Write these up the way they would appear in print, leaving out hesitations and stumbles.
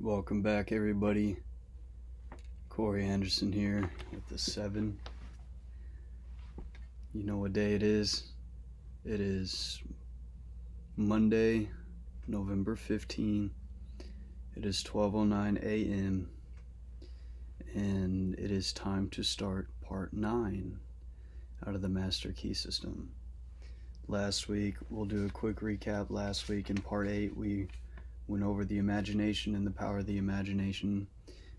Welcome back, everybody. Corey Anderson here with the 7. You know what day it is? It is Monday, November 15. It is 12:09 a.m. and it is time to start part 9 out of the Master Key System. Last week, we'll do a quick recap. Last week in part 8, we went over the imagination and the power of the imagination.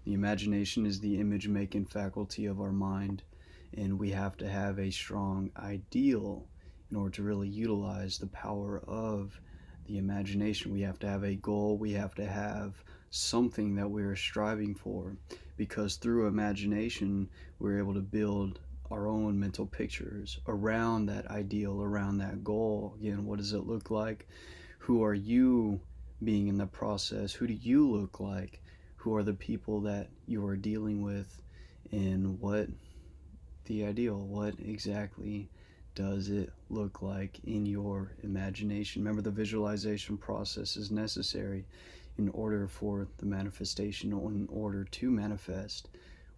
The imagination is the image-making faculty of our mind, and we have to have a strong ideal in order to really utilize the power of the imagination. We have to have a goal. We have to have something that we're striving for, because through imagination, we're able to build our own mental pictures around that ideal, around that goal. Again, what does it look like? Who are you being in the process? Who do you look like? Who are the people that you are dealing with? And what the ideal, what exactly does it look like in your imagination? Remember, the visualization process is necessary in order for the manifestation, or in order to manifest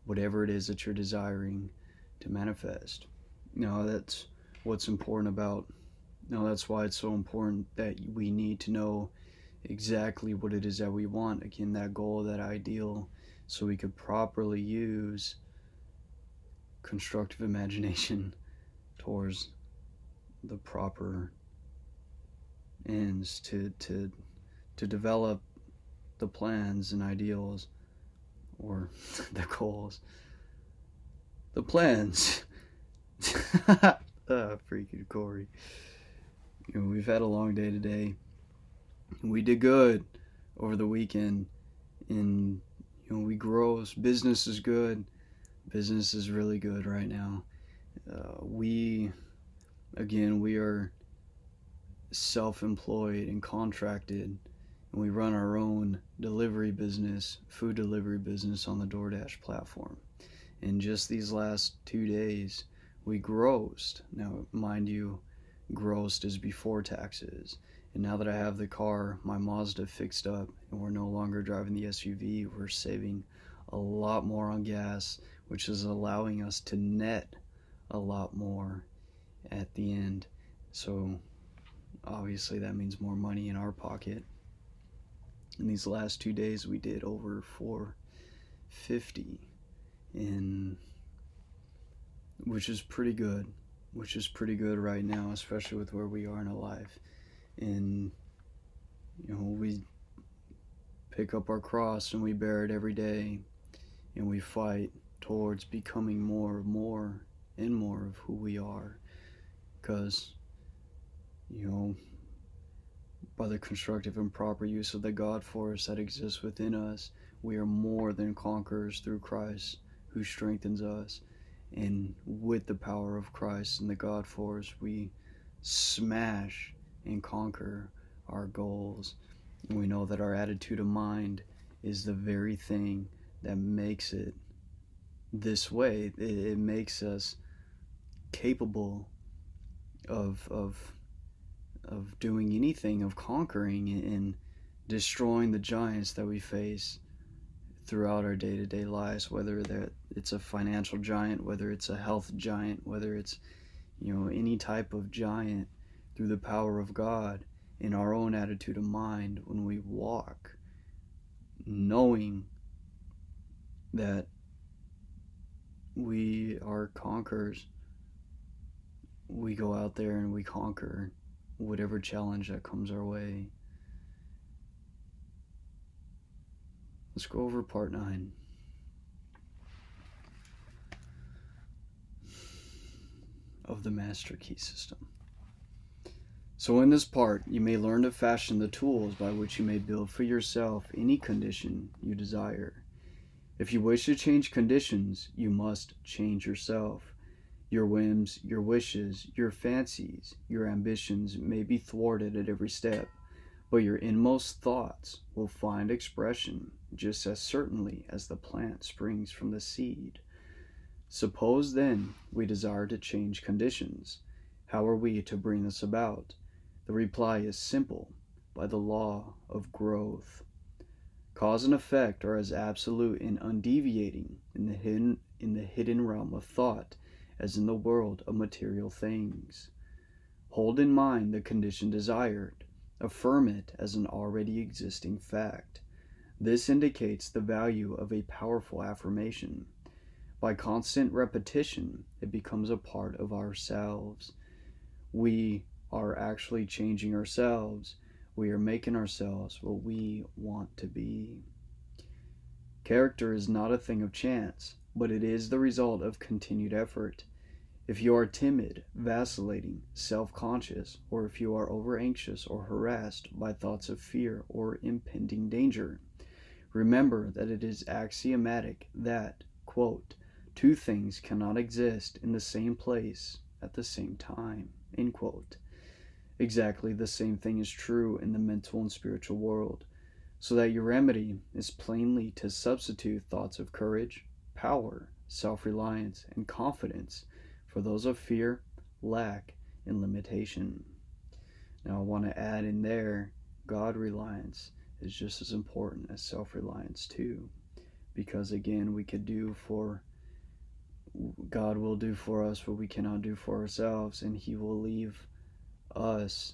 whatever it is that you're desiring to manifest. Now, that's what's important about, now that's why it's so important that we need to know exactly what it is that we want. Again, that goal, that ideal, so we could properly use constructive imagination towards the proper ends to develop the plans and ideals, or the goals, the plans. Freaking Corey. We've had a long day today. We did good over the weekend, and we grow. Business is good. Business is really good right now. We are self-employed and contracted, and we run our own delivery business, food delivery business on the DoorDash platform. And just these last 2 days, we grossed. Now, mind you, grossed is before taxes. And now that I have the car, my Mazda, fixed up, and we're no longer driving the SUV, we're saving a lot more on gas, which is allowing us to net a lot more at the end. So obviously that means more money in our pocket. In these last 2 days, we did over $450, and which is pretty good right now, especially with where we are in our life. And we pick up our cross and we bear it every day, and we fight towards becoming more and more of who we are, because by the constructive and proper use of the God force that exists within us, we are more than conquerors through Christ who strengthens us. And with the power of Christ and the God force, we smash and conquer our goals. And we know that our attitude of mind is the very thing that makes it this way. It makes us capable of doing anything, of conquering and destroying the giants that we face throughout our day-to-day lives, whether it's a financial giant, whether it's a health giant, whether it's any type of giant. Through the power of God in our own attitude of mind, when we walk knowing that we are conquerors, we go out there and we conquer whatever challenge that comes our way. Let's go over part 9. Of the Master Key System. So in this part, you may learn to fashion the tools by which you may build for yourself any condition you desire. If you wish to change conditions, you must change yourself. Your whims, your wishes, your fancies, your ambitions may be thwarted at every step, but your inmost thoughts will find expression just as certainly as the plant springs from the seed. Suppose then we desire to change conditions. How are we to bring this about? The reply is simple: by the law of growth. Cause and effect are as absolute and undeviating in the hidden realm of thought as in the world of material things. Hold in mind the condition desired. Affirm it as an already existing fact. This indicates the value of a powerful affirmation. By constant repetition, it becomes a part of ourselves. We are actually changing ourselves. We are making ourselves what we want to be. Character is not a thing of chance, but it is the result of continued effort. If you are timid, vacillating, self-conscious, or if you are over-anxious or harassed by thoughts of fear or impending danger, remember that it is axiomatic that, quote, two things cannot exist in the same place at the same time, end quote. Exactly the same thing is true in the mental and spiritual world, so that your remedy is plainly to substitute thoughts of courage, power, self-reliance, and confidence for those of fear, lack, and limitation. Now I want to add in there, God reliance is just as important as self-reliance too, because again, God will do for us what we cannot do for ourselves, and He will leave us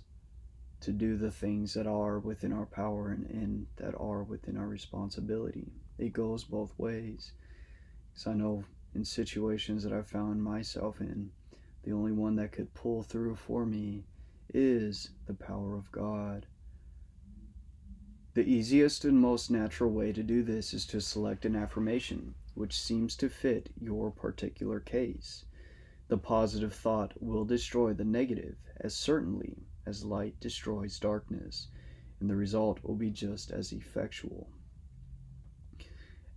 to do the things that are within our power and that are within our responsibility. It goes both ways. So I know in situations that I've found myself in, the only one that could pull through for me is the power of God. The easiest and most natural way to do this is to select an affirmation which seems to fit your particular case. The positive thought will destroy the negative as certainly as light destroys darkness, and the result will be just as effectual.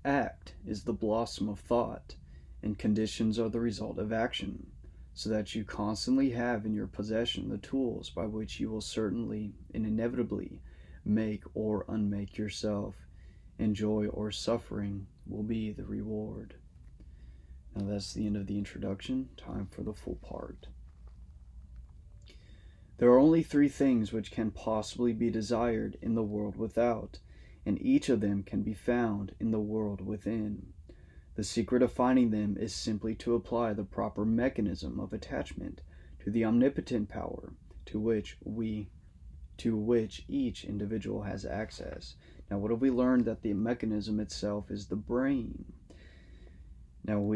Act is the blossom of thought, and conditions are the result of action, so that you constantly have in your possession the tools by which you will certainly and inevitably make or unmake yourself, and joy or suffering will be the reward. Now that's the end of the introduction. Time for the full part. There are only three things which can possibly be desired in the world without, and each of them can be found in the world within. The secret of finding them is simply to apply the proper mechanism of attachment to the omnipotent power to which each individual has access. Now, what have we learned? That the mechanism itself is the brain. Now,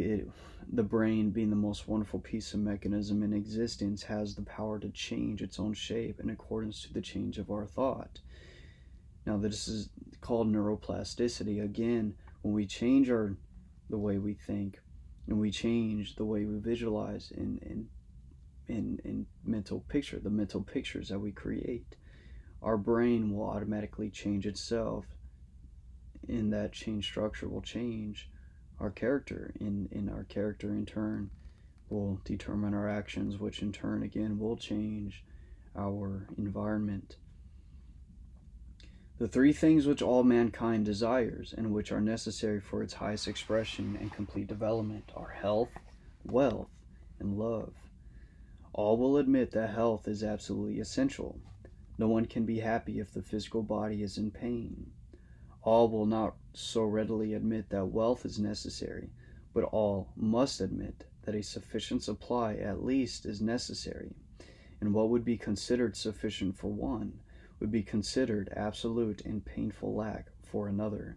the brain, being the most wonderful piece of mechanism in existence, has the power to change its own shape in accordance to the change of our thought. Now, this is called neuroplasticity. Again, when we change the way we think, and we change the way we visualize in mental picture, the mental pictures that we create, our brain will automatically change itself, and that change structure will change our character, and our character in turn will determine our actions, which in turn again will change our environment. The three things which all mankind desires and which are necessary for its highest expression and complete development are health, wealth, and love. All will admit that health is absolutely essential. No one can be happy if the physical body is in pain. All will not so readily admit that wealth is necessary, but all must admit that a sufficient supply at least is necessary, and what would be considered sufficient for one would be considered absolute and painful lack for another.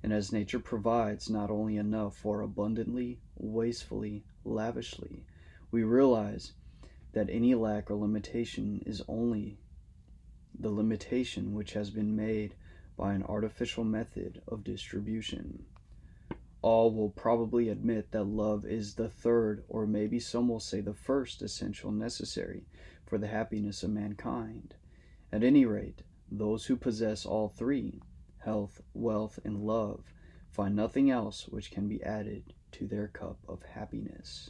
And as nature provides not only enough for abundantly, wastefully, lavishly, we realize that any lack or limitation is only the limitation which has been made by an artificial method of distribution. All will probably admit that love is the third, or maybe some will say the first, essential necessary for the happiness of mankind. At any rate, those who possess all three, health, wealth, and love, find nothing else which can be added to their cup of happiness.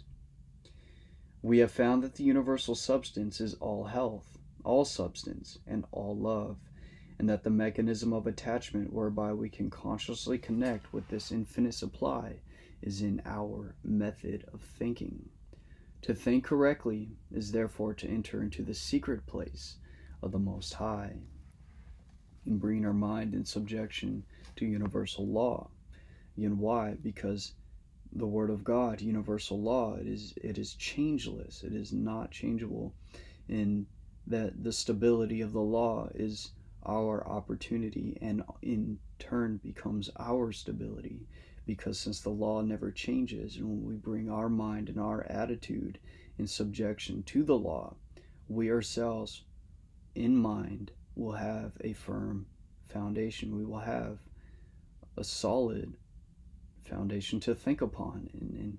We have found that the universal substance is all health, all substance, and all love, and that the mechanism of attachment whereby we can consciously connect with this infinite supply is in our method of thinking. To think correctly is therefore to enter into the secret place of the Most High. and bringing our mind in subjection to universal law. Again, why? Because the Word of God, universal law, it is changeless. It is not changeable, and that the stability of the law is our opportunity, and in turn becomes our stability, because since the law never changes, and when we bring our mind and our attitude in subjection to the law, we ourselves in mind will have a firm foundation. We will have a solid foundation to think upon, and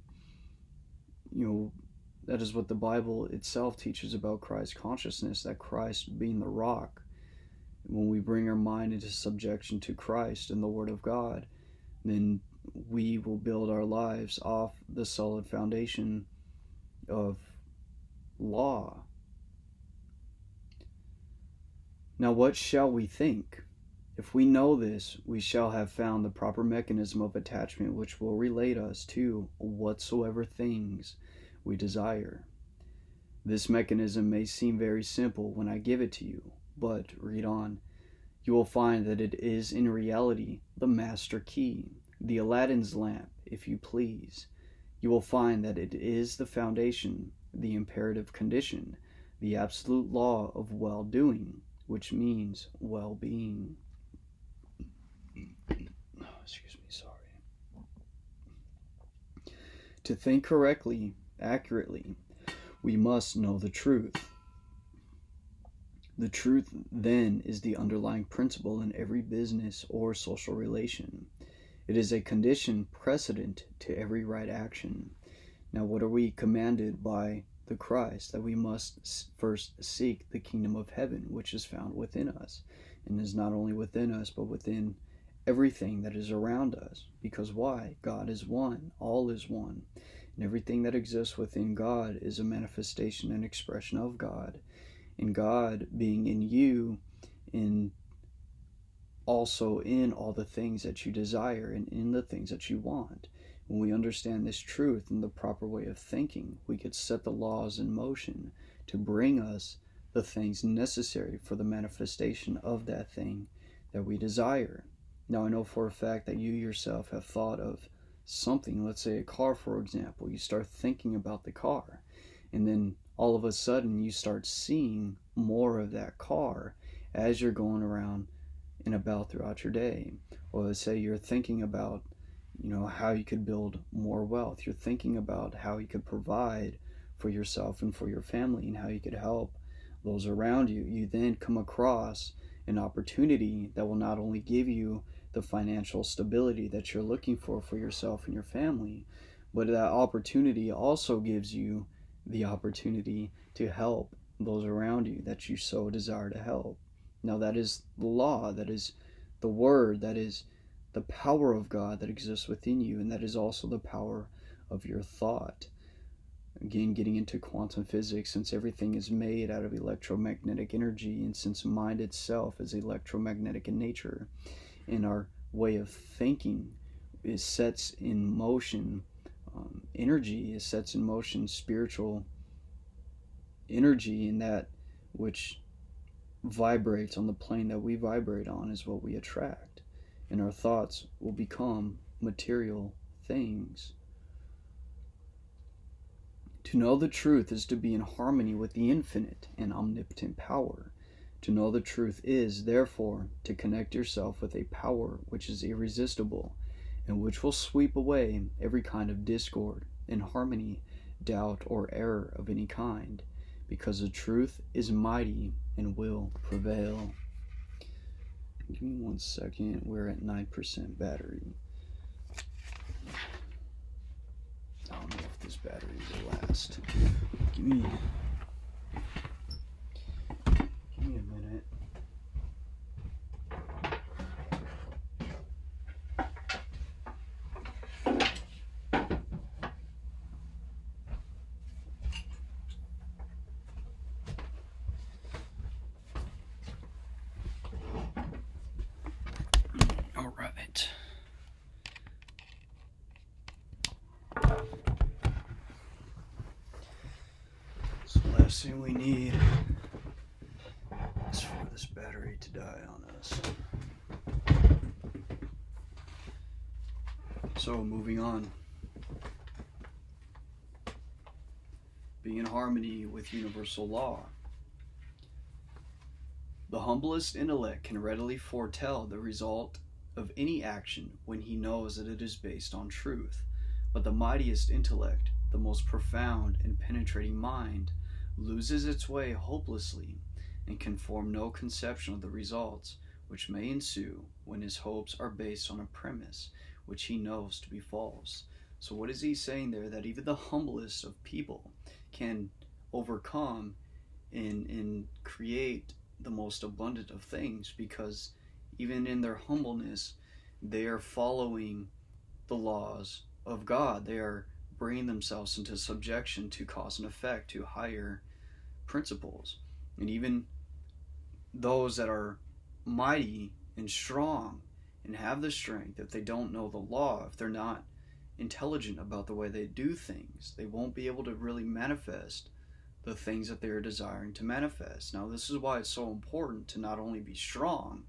that is what the Bible itself teaches about Christ consciousness, that Christ being the rock. When we bring our mind into subjection to Christ and the Word of God, then we will build our lives off the solid foundation of law. Now, what shall we think? If we know this, we shall have found the proper mechanism of attachment which will relate us to whatsoever things we desire. This mechanism may seem very simple when I give it to you, but read on. You will find that it is in reality the master key, the Aladdin's lamp, if you please. You will find that it is the foundation, the imperative condition, the absolute law of well-doing, which means well-being. Excuse me, sorry. To think correctly, accurately, we must know the truth. The truth, then, is the underlying principle in every business or social relation. It is a condition precedent to every right action. Now, what are we commanded by the Christ? That we must first seek the kingdom of heaven, which is found within us, and is not only within us, but within everything that is around us. Because why? God is one, all is one, and everything that exists within God is a manifestation and expression of God. And God being in you, in also in all the things that you desire and in the things that you want. When we understand this truth and the proper way of thinking, we could set the laws in motion to bring us the things necessary for the manifestation of that thing that we desire. Now, I know for a fact that you yourself have thought of something, let's say a car, for example. You start thinking about the car, and then all of a sudden you start seeing more of that car as you're going around and about throughout your day. Or let's say you're thinking about how you could build more wealth. You're thinking about how you could provide for yourself and for your family, and how you could help those around you. You then come across an opportunity that will not only give you the financial stability that you're looking for yourself and your family, but that opportunity also gives you the opportunity to help those around you that you so desire to help. Now, that is the law, that is the word, that is the power of God that exists within you, and that is also the power of your thought. Again, getting into quantum physics, since everything is made out of electromagnetic energy, and since mind itself is electromagnetic in nature, and our way of thinking sets in motion energy, it sets in motion spiritual energy, and that which vibrates on the plane that we vibrate on is what we attract, and our thoughts will become material things. To know the truth is to be in harmony with the infinite and omnipotent power. To know the truth is, therefore, to connect yourself with a power which is irresistible, and which will sweep away every kind of discord, inharmony, doubt, or error of any kind, because the truth is mighty and will prevail. Give me 1 second. We're at 9% battery. I don't know if this battery will last. Give me a minute. All right. So the last thing we need is for this battery to die on us. So moving on. Being in harmony with universal law. The humblest intellect can readily foretell the result of any action when he knows that it is based on truth. But the mightiest intellect, the most profound and penetrating mind, loses its way hopelessly and can form no conception of the results which may ensue when his hopes are based on a premise which he knows to be false. So what is he saying there? That even the humblest of people can overcome and create the most abundant of things, because even in their humbleness, they are following the laws of God. They are bringing themselves into subjection to cause and effect, to higher principles. And even those that are mighty and strong and have the strength, if they don't know the law, if they're not intelligent about the way they do things, they won't be able to really manifest the things that they're desiring to manifest. Now, this is why it's so important to not only be strong,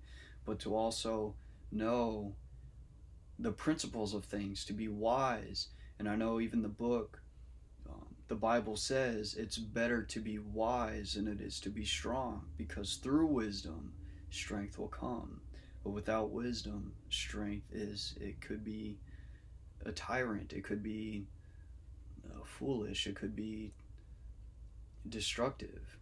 but to also know the principles of things, to be wise. And I know even the book, the Bible says it's better to be wise than it is to be strong, because through wisdom, strength will come. But without wisdom, it could be a tyrant, it could be foolish, it could be destructive.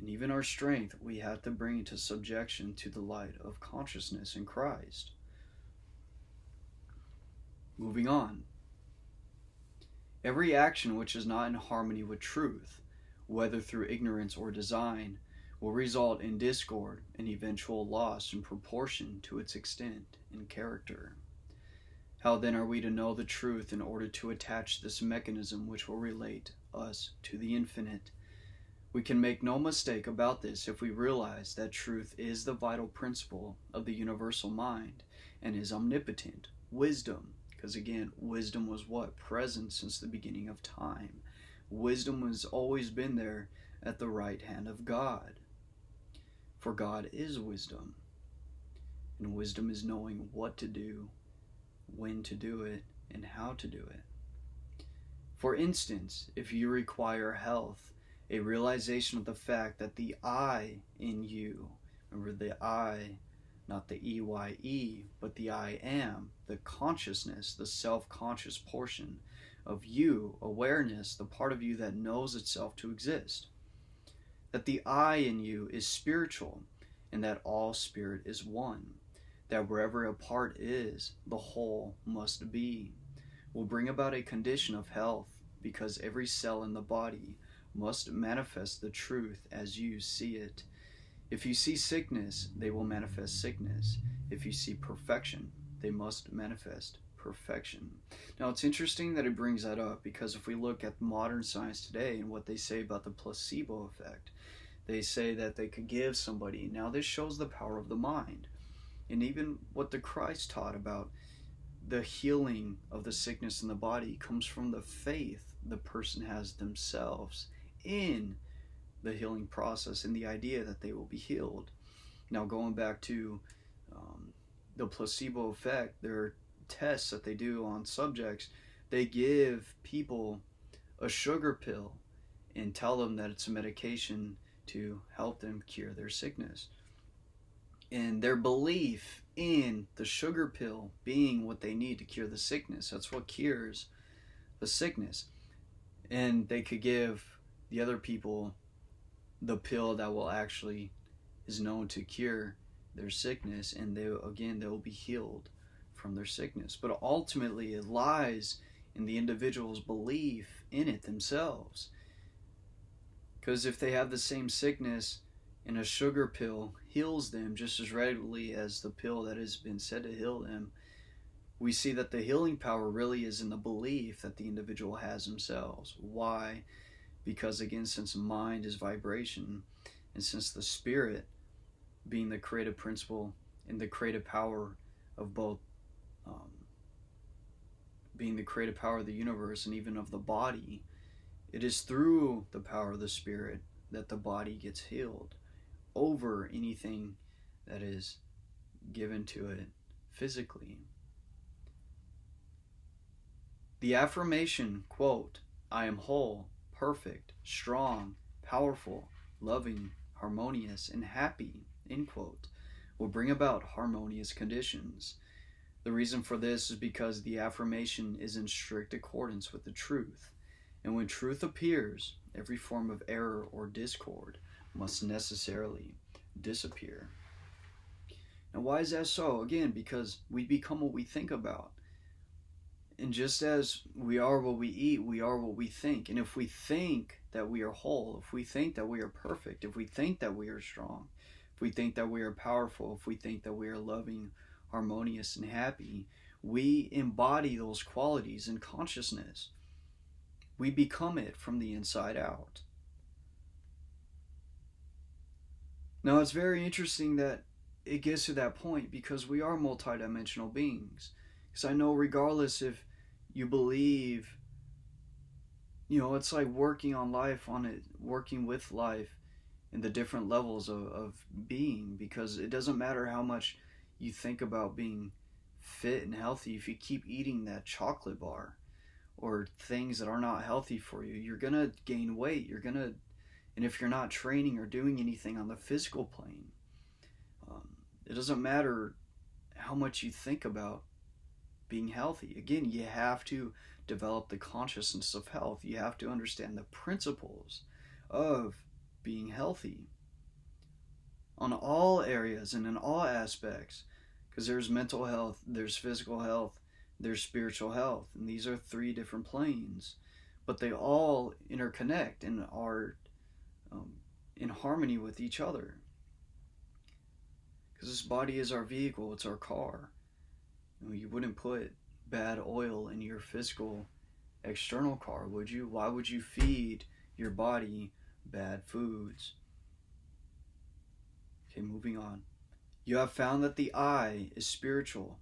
And even our strength, we have to bring into subjection to the light of consciousness in Christ. Moving on. Every action which is not in harmony with truth, whether through ignorance or design, will result in discord and eventual loss in proportion to its extent and character. How then are we to know the truth in order to attach this mechanism which will relate us to the infinite? We can make no mistake about this if we realize that truth is the vital principle of the universal mind and is omnipotent. Wisdom, because again, wisdom was what? Present since the beginning of time. Wisdom has always been there at the right hand of God. For God is wisdom. And wisdom is knowing what to do, when to do it, and how to do it. For instance, if you require health, a realization of the fact that the I in you, remember the I, not the EYE, but the I am, the consciousness, the self-conscious portion of you, awareness, the part of you that knows itself to exist. That the I in you is spiritual, and that all spirit is one. That wherever a part is, the whole must be, will bring about a condition of health, because every cell in the body must manifest the truth as you see it. If you see sickness, they will manifest sickness. If you see perfection, they must manifest perfection. Now, it's interesting that it brings that up, because if we look at modern science today and what they say about the placebo effect, they say that they could give somebody. Now, this shows the power of the mind. And even what the Christ taught about the healing of the sickness in the body comes from the faith the person has themselves in the healing process and the idea that they will be healed. Now, going back to the placebo effect, there are tests that they do on subjects. They give people a sugar pill and tell them that it's a medication to help them cure their sickness. And their belief in the sugar pill being what they need to cure the sickness, that's what cures the sickness. And they could give the other people the pill that will actually is known to cure their sickness, and they'll be healed from their sickness. But ultimately it lies in the individual's belief in it themselves. Because if they have the same sickness and a sugar pill heals them just as readily as the pill that has been said to heal them, we see that the healing power really is in the belief that the individual has themselves. Why? Because again, since mind is vibration, and since the spirit, being the creative principle and the creative power of both, being the creative power of the universe and even of the body, it is through the power of the spirit that the body gets healed over anything that is given to it physically. The affirmation, quote, I am whole, perfect, strong, powerful, loving, harmonious, and happy, end quote, will bring about harmonious conditions. The reason for this is because the affirmation is in strict accordance with the truth. And when truth appears, every form of error or discord must necessarily disappear. And why is that so? Again, because we become what we think about. And just as we are what we eat, we are what we think. And if we think that we are whole, if we think that we are perfect, if we think that we are strong, if we think that we are powerful, if we think that we are loving, harmonious, and happy, we embody those qualities in consciousness. We become it from the inside out. Now, it's very interesting that it gets to that point because we are multidimensional beings. Because I know regardless if you believe, it's like working on life, working with life in the different levels of being, because it doesn't matter how much you think about being fit and healthy. If you keep eating that chocolate bar or things that are not healthy for you, you're going to gain weight. And if you're not training or doing anything on the physical plane, it doesn't matter how much you think about being healthy. Again, you have to develop the consciousness of health. You have to understand the principles of being healthy on all areas and in all aspects, because there's mental health, there's physical health, there's spiritual health, and these are three different planes, but they all interconnect and are in harmony with each other. Because this body is our vehicle, it's our car. You wouldn't put bad oil in your physical external car, would you? Why would you feed your body bad foods? Okay, moving on. You have found that the I is spiritual.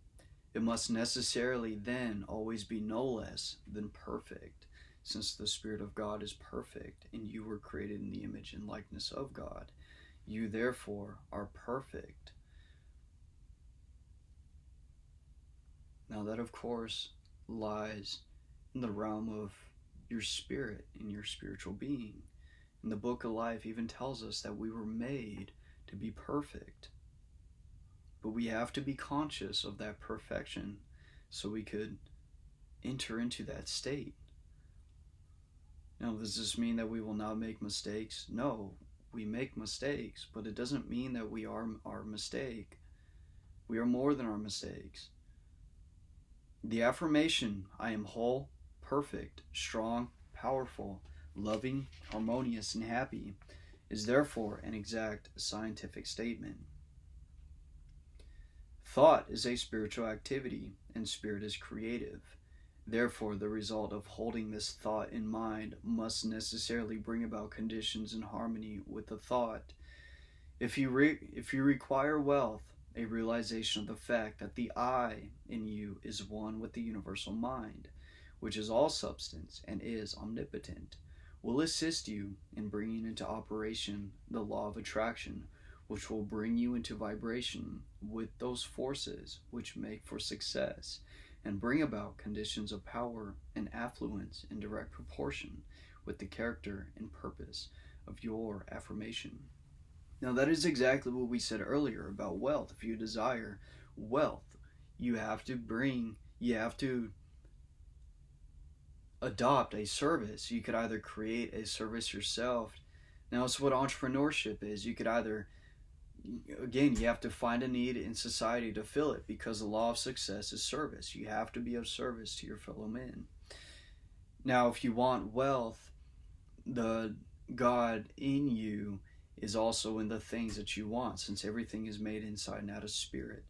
It must necessarily then always be no less than perfect, since the Spirit of God is perfect and you were created in the image and likeness of God. You therefore are perfect. Now that, of course, lies in the realm of your spirit and your spiritual being. And the Book of Life even tells us that we were made to be perfect. But we have to be conscious of that perfection so we could enter into that state. Now, does this mean that we will not make mistakes? No, we make mistakes, but it doesn't mean that we are our mistake. We are more than our mistakes. The affirmation, I am whole, perfect, strong, powerful, loving, harmonious, and happy, is therefore an exact scientific statement. Thought is a spiritual activity, and spirit is creative. Therefore, the result of holding this thought in mind must necessarily bring about conditions in harmony with the thought. If you require wealth, a realization of the fact that the I in you is one with the universal mind, which is all substance and is omnipotent, will assist you in bringing into operation the law of attraction, which will bring you into vibration with those forces which make for success and bring about conditions of power and affluence in direct proportion with the character and purpose of your affirmation. Now, that is exactly what we said earlier about wealth. If you desire wealth, you have to adopt a service. You could either create a service yourself. Now, it's what entrepreneurship is. You could either, again, you have to find a need in society to fill it, because the law of success is service. You have to be of service to your fellow men. Now, if you want wealth, the God in you is also in the things that you want, since everything is made inside and out of spirit.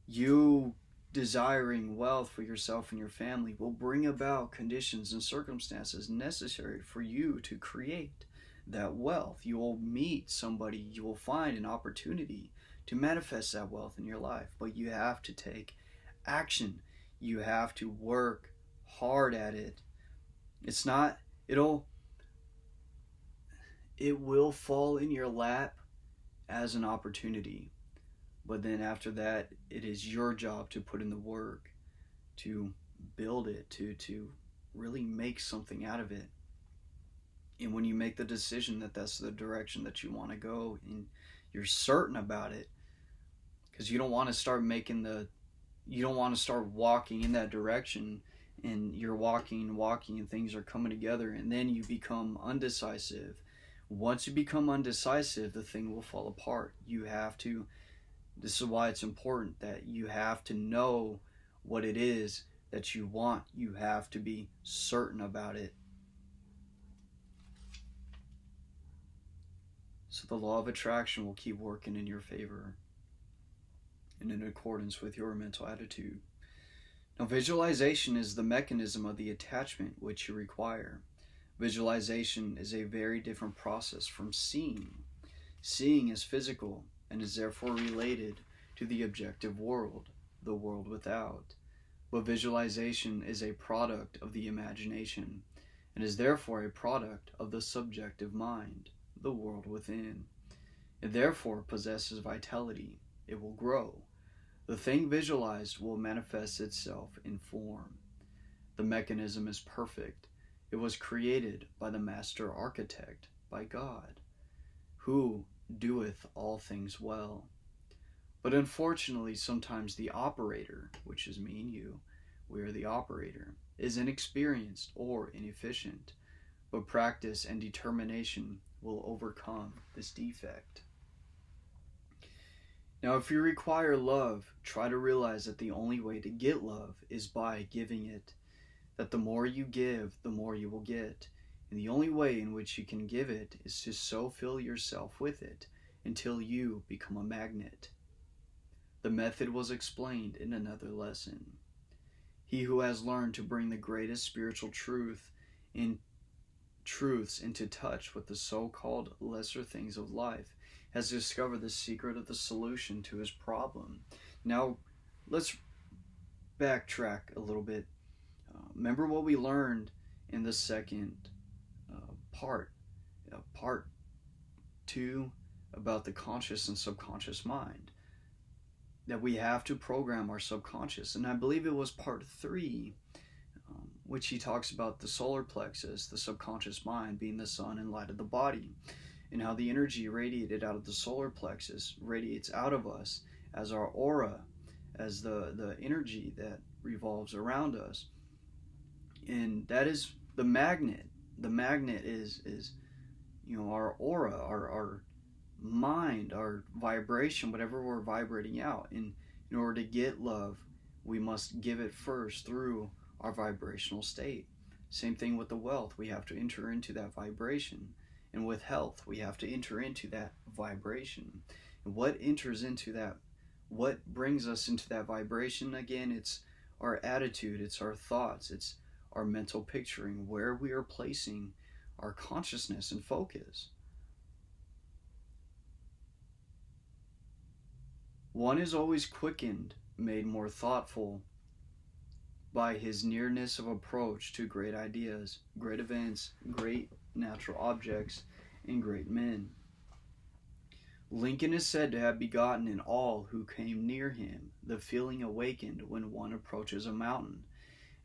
You desiring wealth for yourself and your family will bring about conditions and circumstances necessary for you to create that wealth. You will meet somebody, you will find an opportunity to manifest that wealth in your life, but you have to take action. You have to work hard at it. It will fall in your lap as an opportunity, but then after that, it is your job to put in the work, to build it, to really make something out of it. And when you make the decision that that's the direction that you want to go, and you're certain about it, because you don't want to start you don't want to start walking in that direction, and you're walking and things are coming together, and then you become undecisive. Once you become undecisive, the thing will fall apart. This is why it's important that you have to know what it is that you want. You have to be certain about it. So the law of attraction will keep working in your favor and in accordance with your mental attitude. Now, visualization is the mechanism of the attachment which you require. Visualization is a very different process from seeing. Seeing is physical and is therefore related to the objective world, the world without. But visualization is a product of the imagination and is therefore a product of the subjective mind, the world within. It therefore possesses vitality. It will grow. The thing visualized will manifest itself in form. The mechanism is perfect. It was created by the master architect, by God, who doeth all things well. But unfortunately, sometimes the operator, which is me and you, we are the operator, is inexperienced or inefficient. But practice and determination will overcome this defect. Now, if you require love, try to realize that the only way to get love is by giving it. That the more you give, the more you will get. And the only way in which you can give it is to so fill yourself with it until you become a magnet. The method was explained in another lesson. He who has learned to bring the greatest spiritual truths into touch with the so-called lesser things of life has discovered the secret of the solution to his problem. Now, let's backtrack a little bit. Remember what we learned in the second part 2, about the conscious and subconscious mind. That we have to program our subconscious. And I believe it was part 3, which he talks about the solar plexus, the subconscious mind, being the sun and light of the body, and how the energy radiated out of the solar plexus radiates out of us as our aura, as the energy that revolves around us. And that is the magnet. The magnet is our aura, our mind, our vibration, whatever we're vibrating out. And in order to get love, we must give it first through our vibrational state. Same thing with the wealth. We have to enter into that vibration. And with health, we have to enter into that vibration. And what enters into that, what brings us into that vibration? Again, it's our attitude, it's our thoughts, it's our mental picturing, where we are placing our consciousness and focus. One is always quickened, made more thoughtful by his nearness of approach to great ideas, great events, great natural objects, and great men. Lincoln is said to have begotten in all who came near him the feeling awakened when one approaches a mountain,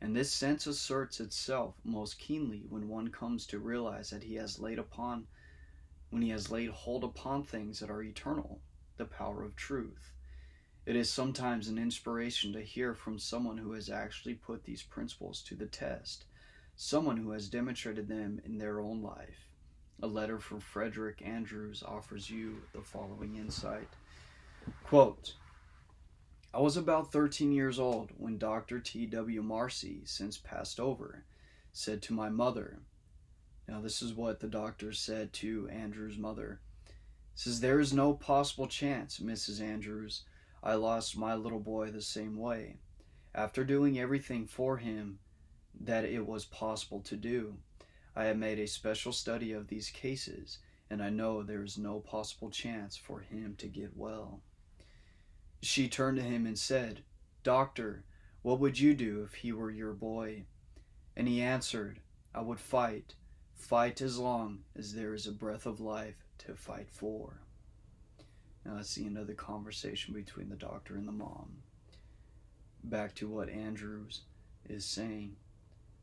and this sense asserts itself most keenly when one comes to realize that he has laid hold upon things that are eternal, the power of truth. It is sometimes an inspiration to hear from someone who has actually put these principles to the test, someone who has demonstrated them in their own life. A letter from Frederick Andrews offers you the following insight. Quote, I was about 13 years old when Dr. T.W. Marcy, since passed over, said to my mother. Now this is what the doctor said to Andrews' mother. He says, there is no possible chance, Mrs. Andrews. I lost my little boy the same way. After doing everything for him that it was possible to do, I have made a special study of these cases, and I know there is no possible chance for him to get well. She turned to him and said, Doctor, what would you do if he were your boy? And he answered, I would fight as long as there is a breath of life to fight for. Now that's the end of the conversation between the doctor and the mom. Back to what Andrews is saying.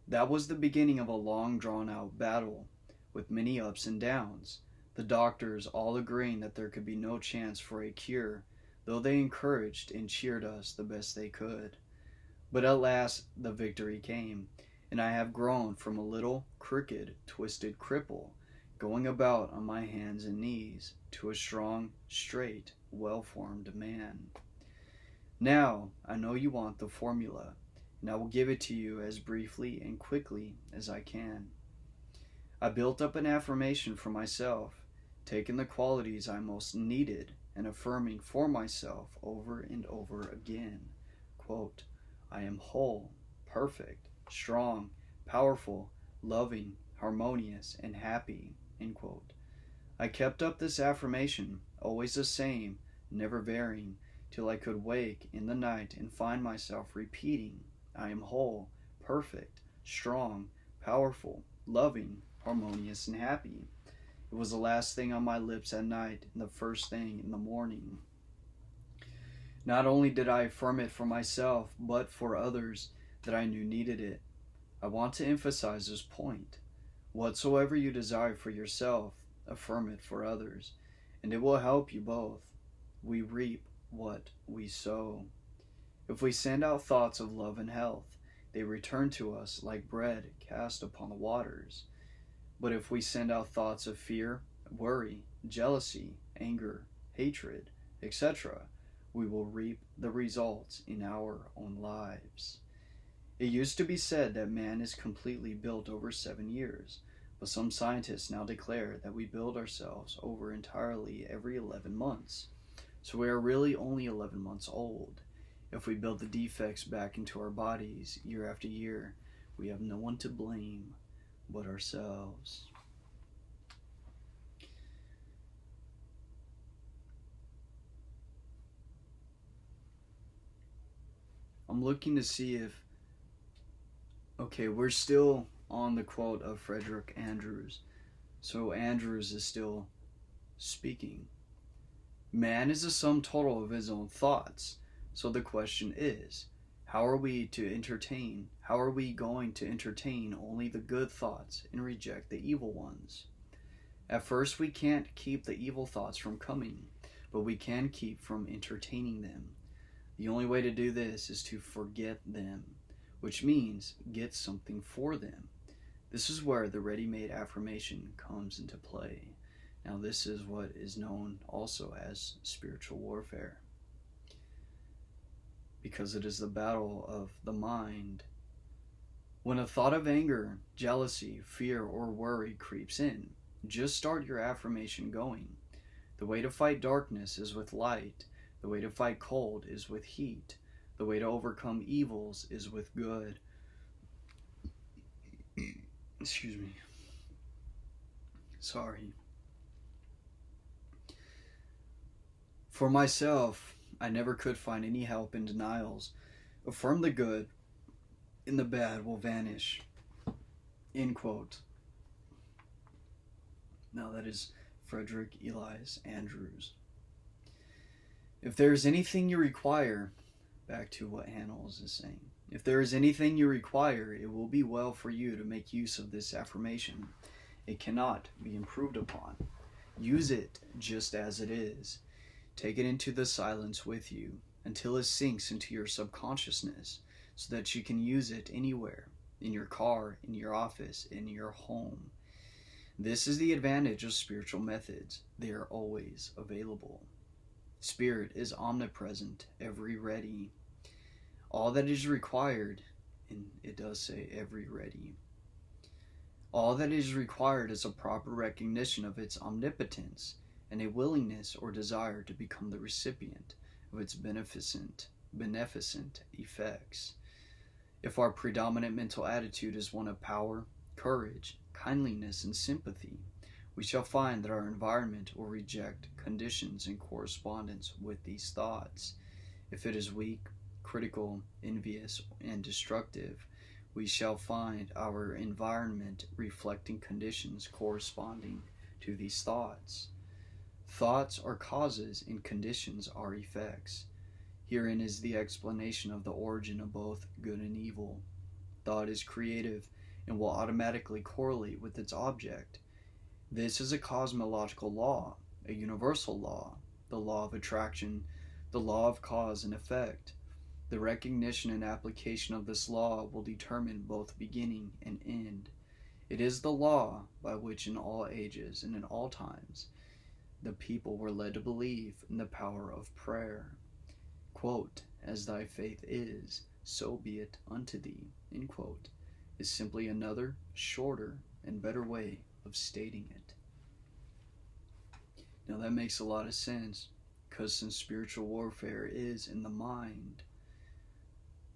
That was the beginning of a long drawn out battle, with many ups and downs, the doctors all agreeing that there could be no chance for a cure, though they encouraged and cheered us the best they could. But at last the victory came, and I have grown from a little, crooked, twisted cripple, going about on my hands and knees, to a strong, straight, well-formed man. Now, I know you want the formula, and I will give it to you as briefly and quickly as I can. I built up an affirmation for myself, taking the qualities I most needed and affirming for myself over and over again. Quote, I am whole, perfect, strong, powerful, loving, harmonious, and happy. End quote. I kept up this affirmation, always the same, never varying, till I could wake in the night and find myself repeating, I am whole, perfect, strong, powerful, loving, harmonious, and happy. It was the last thing on my lips at night and the first thing in the morning. Not only did I affirm it for myself, but for others that I knew needed it. I want to emphasize this point. Whatsoever you desire for yourself, affirm it for others, and it will help you both. We reap what we sow. If we send out thoughts of love and health, they return to us like bread cast upon the waters. But if we send out thoughts of fear, worry, jealousy, anger, hatred, etc., we will reap the results in our own lives. It used to be said that man is completely built over 7 years, but some scientists now declare that we build ourselves over entirely every 11 months. So we are really only 11 months old. If we build the defects back into our bodies year after year, we have no one to blame but ourselves. I'm looking to see if, okay, we're still on the quote of Frederick Andrews. So Andrews is still speaking. Man is the sum total of his own thoughts. So the question is, how are we going to entertain only the good thoughts and reject the evil ones? At first we can't keep the evil thoughts from coming, but we can keep from entertaining them. The only way to do this is to forget them, which means get something for them. This is where the ready-made affirmation comes into play. Now this is what is known also as spiritual warfare, because it is the battle of the mind. When a thought of anger, jealousy, fear, or worry creeps in, just start your affirmation going. The way to fight darkness is with light. The way to fight cold is with heat. The way to overcome evils is with good. Excuse me. Sorry. For myself, I never could find any help in denials. Affirm the good, and the bad will vanish. End quote. Now that is Frederick Elias Andrews. If there is anything you require, back to what Hannels is saying, if there is anything you require, it will be well for you to make use of this affirmation. It cannot be improved upon. Use it just as it is. Take it into the silence with you until it sinks into your subconsciousness so that you can use it anywhere, in your car, in your office, in your home. This is the advantage of spiritual methods. They are always available. Spirit is omnipresent, ever ready. All that is required, and it does say ever ready, all that is required is a proper recognition of its omnipotence and a willingness or desire to become the recipient of its beneficent effects. If our predominant mental attitude is one of power, courage, kindliness, and sympathy, we shall find that our environment will reject conditions in correspondence with these thoughts. If it is weak, critical, envious, and destructive, we shall find our environment reflecting conditions corresponding to these thoughts. Thoughts are causes and conditions are effects. Herein is the explanation of the origin of both good and evil. thought is creative and will automatically correlate with its object. This is a cosmological law, a universal law, the law of attraction, the law of cause and effect. The recognition and application of this law will determine both beginning and end. It is the law by which in all ages and in all times the people were led to believe in the power of prayer. Quote, "As thy faith is, so be it unto thee," end quote, is simply another, shorter, and better way of stating it. Now that makes a lot of sense, because since spiritual warfare is in the mind,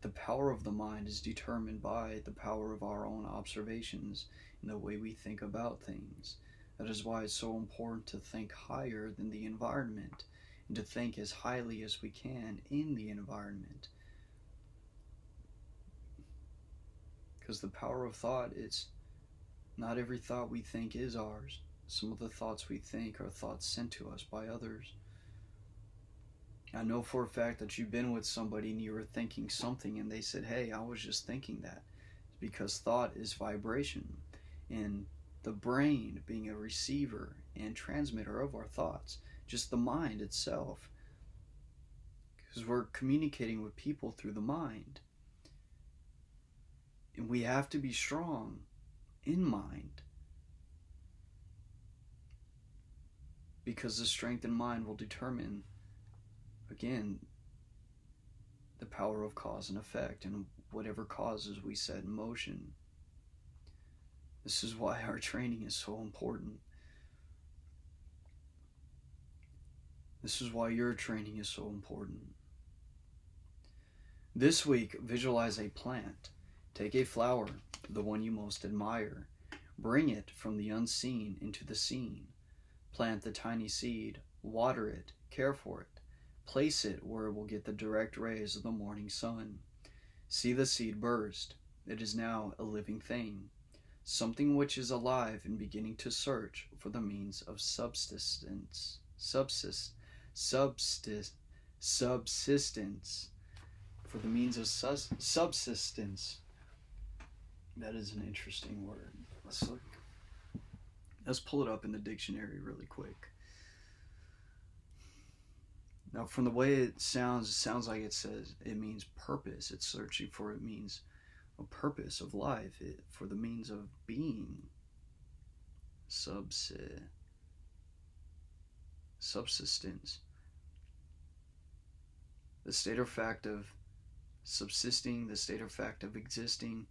the power of the mind is determined by the power of our own observations and the way we think about things. That is why it's so important to think higher than the environment and to think as highly as we can in the environment. Because the power of thought, it's not every thought we think is ours. Some of the thoughts we think are thoughts sent to us by others. I know for a fact that you've been with somebody and you were thinking something and they said, "Hey, I was just thinking that." It's because thought is vibration, and the brain being a receiver and transmitter of our thoughts, just the mind itself, because we're communicating with people through the mind. And we have to be strong in mind, because the strength in mind will determine, again, the power of cause and effect and whatever causes we set in motion. This is why our training is so important. This is why your training is so important. This week, visualize a plant. Take a flower, the one you most admire. Bring it from the unseen into the seen. Plant the tiny seed, water it, care for it. Place it where it will get the direct rays of the morning sun. See the seed burst. It is now a living thing, something which is alive and beginning to search for the means of subsistence. For the means of subsistence. That is an interesting word. Let's pull it up in the dictionary really quick. Now, from the way it sounds like it means purpose. It's searching for, it means a purpose of life, for the means of being. Subsistence. The state or fact of subsisting, the state or fact of existing,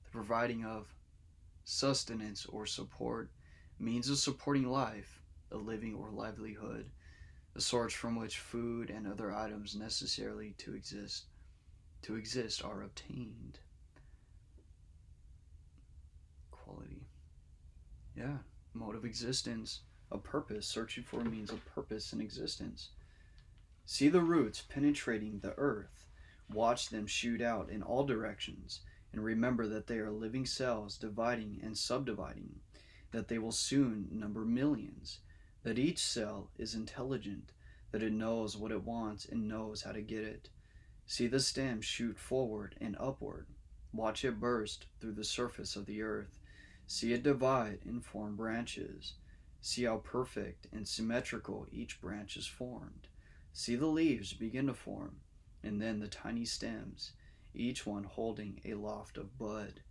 the providing of sustenance or support, means of supporting life, a living or livelihood, the source from which food and other items necessarily to exist are obtained. Quality. Yeah, mode of existence, a purpose, searching for a means of purpose in existence. See the roots penetrating the earth. Watch them shoot out in all directions, and remember that they are living cells dividing and subdividing, that they will soon number millions, that each cell is intelligent, that it knows what it wants and knows how to get it. See the stem shoot forward and upward. Watch it burst through the surface of the earth. See it divide and form branches. See how perfect and symmetrical each branch is formed. See the leaves begin to form, and then the tiny stems, each one holding a loft of bud.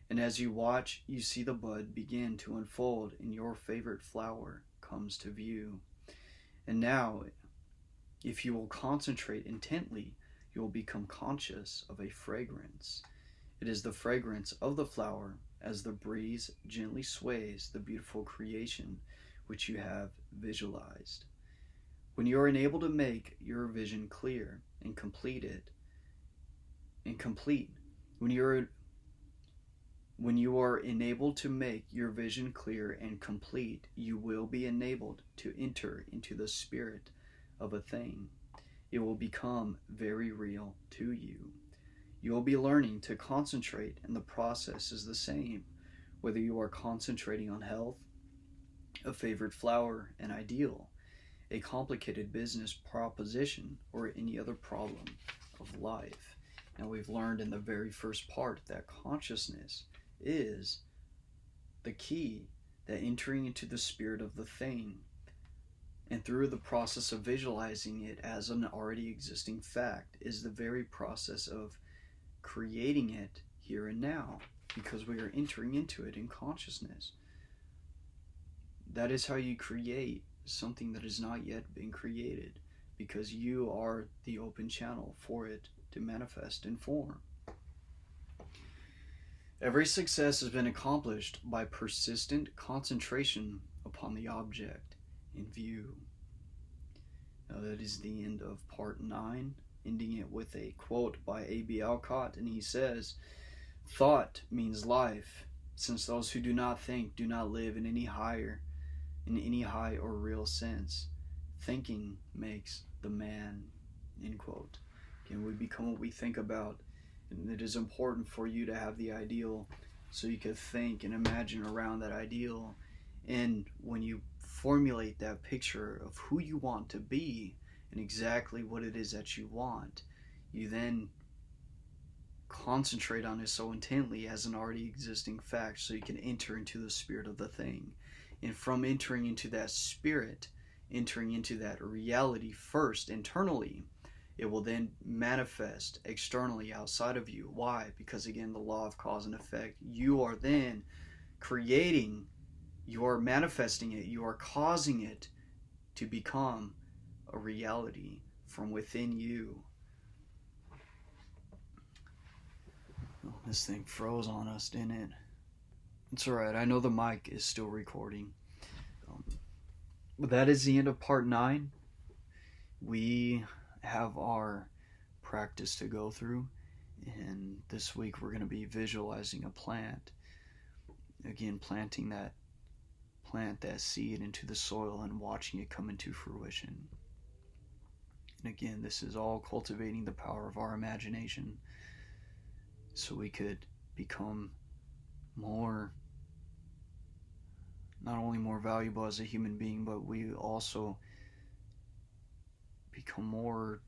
And as you watch, you see the bud begin to unfold and your favorite flower comes to view. And now, if you will concentrate intently, you will become conscious of a fragrance. It is the fragrance of the flower as the breeze gently sways the beautiful creation which you have visualized. When you are enabled to make your vision clear and complete, when you are enabled to make your vision clear and complete, you will be enabled to enter into the spirit of a thing. It will become very real to you. You will be learning to concentrate, and the process is the same, whether you are concentrating on health, a favorite flower, an ideal, a complicated business proposition, or any other problem of life. And we've learned in the very first part that consciousness is the key, that entering into the spirit of the thing, and through the process of visualizing it as an already existing fact, is the very process of creating it here and now, because we are entering into it in consciousness. That is how you create something that has not yet been created, because you are the open channel for it to manifest in form. Every success has been accomplished by persistent concentration upon the object in view. Now that is the end of part 9, ending it with a quote by A.B. Alcott, and he says, "Thought means life, since those who do not think do not live in any high or real sense. Thinking makes the man," end quote. Again, we become what we think about, and it is important for you to have the ideal so you can think and imagine around that ideal. And when you formulate that picture of who you want to be and exactly what it is that you want, you then concentrate on it so intently as an already existing fact, so you can enter into the spirit of the thing. And from entering into that spirit, entering into that reality first internally, it will then manifest externally outside of you. Why? Because again, the law of cause and effect. You are then creating, you are manifesting it, you are causing it to become a reality from within you. Oh, this thing froze on us, didn't it? It's alright, I know the mic is still recording. But that is the end of part 9. We have our practice to go through, and this week we're going to be visualizing a plant. Again, planting that seed into the soil and watching it come into fruition. And again, this is all cultivating the power of our imagination, so we could become more, not only more valuable as a human being, but we also become more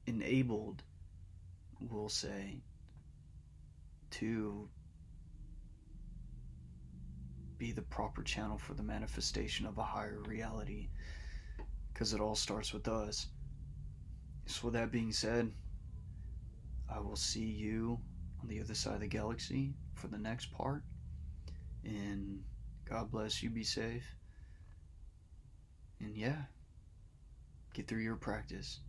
enabled, we'll say, to be the proper channel for the manifestation of a higher reality, because it all starts with us. So with that being said, I will see you on the other side of the galaxy for the next part, and God bless you, be safe, and yeah, get through your practice.